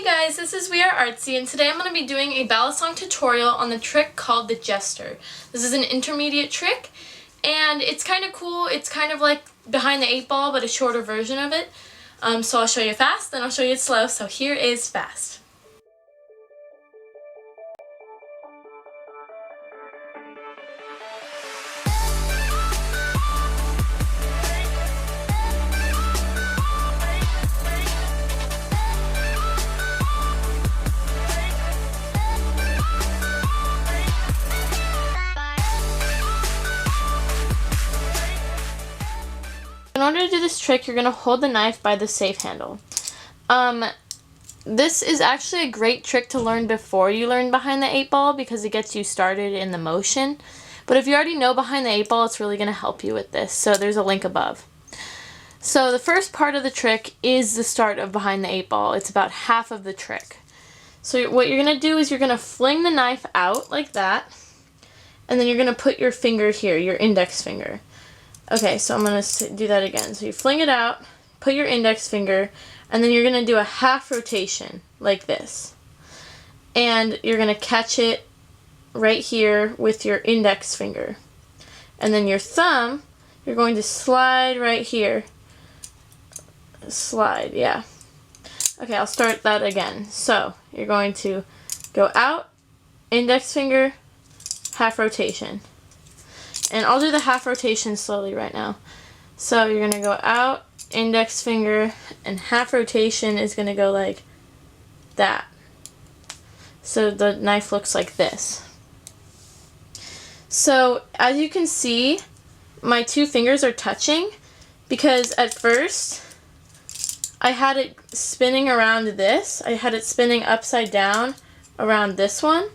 Hey guys, this is We Are Artsy, and today I'm going to be doing a ballad song tutorial on the trick called the Jester. This is an intermediate trick, and it's kind of cool. It's kind of like Behind the 8 Ball, but a shorter version of it. So I'll show you fast, then I'll show you slow, so here is fast. In order to do this trick, you're going to hold the knife by the safe handle. This is actually a great trick to learn before you learn Behind the 8 Ball because it gets you started in the motion. But if you already know Behind the 8 Ball, it's really going to help you with this. So there's a link above. So the first part of the trick is the start of Behind the 8 Ball. It's about half of the trick. So what you're going to do is you're going to fling the knife out like that. And then you're going to put your finger here, your index finger. Okay, so I'm going to do that again. So you fling it out, put your index finger, and then you're going to do a half rotation like this. And you're going to catch it right here with your index finger. And then your thumb, you're going to slide right here. Slide, yeah. Okay, I'll start that again. So you're going to go out, index finger, half rotation. And I'll do the half rotation slowly right now. So you're going to go out, index finger, and half rotation is going to go like that. So the knife looks like this. So as you can see, my two fingers are touching because at first I had it spinning around this. I had it spinning upside down around this one.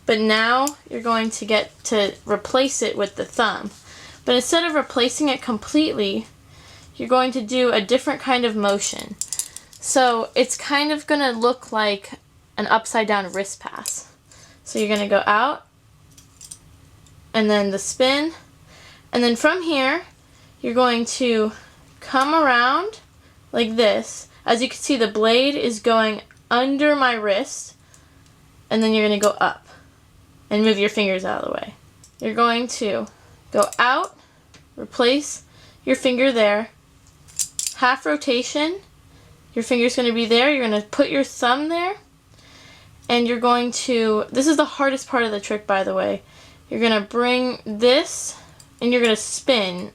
But now you're going to get to replace it with the thumb. But instead of replacing it completely, you're going to do a different kind of motion. So it's kind of going to look like an upside down wrist pass. So you're going to go out, and then the spin, and then from here, you're going to come around like this. As you can see, the blade is going under my wrist, and then you're going to go up. And move your fingers out of the way. You're going to go out, replace your finger there, half rotation, your finger's going to be there, you're going to put your thumb there, and you're going to, this is the hardest part of the trick by the way, you're going to bring this and you're going to spin.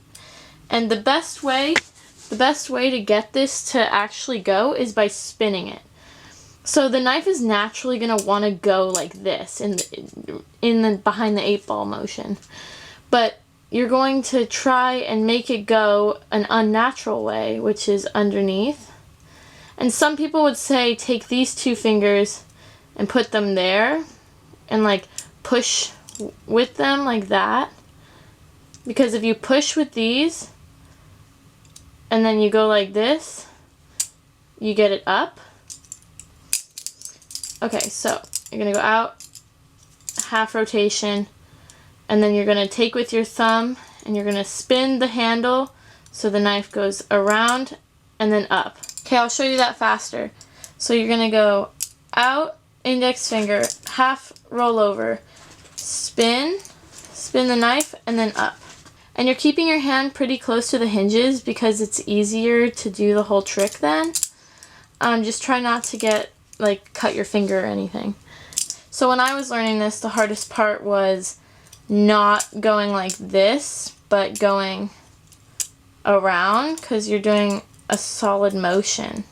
And the best way to get this to actually go is by spinning it. So the knife is naturally going to want to go like this in the Behind the 8 Ball motion. But you're going to try and make it go an unnatural way, which is underneath. And some people would say take these two fingers and put them there and like push with them like that. Because if you push with these and then you go like this, you get it up. Okay, so you're going to go out, half rotation, and then you're going to take with your thumb and you're going to spin the handle so the knife goes around and then up. Okay, I'll show you that faster. So you're going to go out, index finger, half roll over, spin the knife, and then up. And you're keeping your hand pretty close to the hinges because it's easier to do the whole trick then. Just try not to get cut your finger or anything. So when I was learning this, the hardest part was not going like this, but going around because you're doing a solid motion.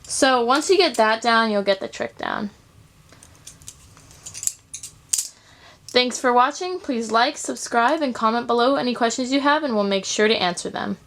So once you get that down, you'll get the trick down. Thanks for watching. Please like, subscribe, and comment below any questions you have, and we'll make sure to answer them.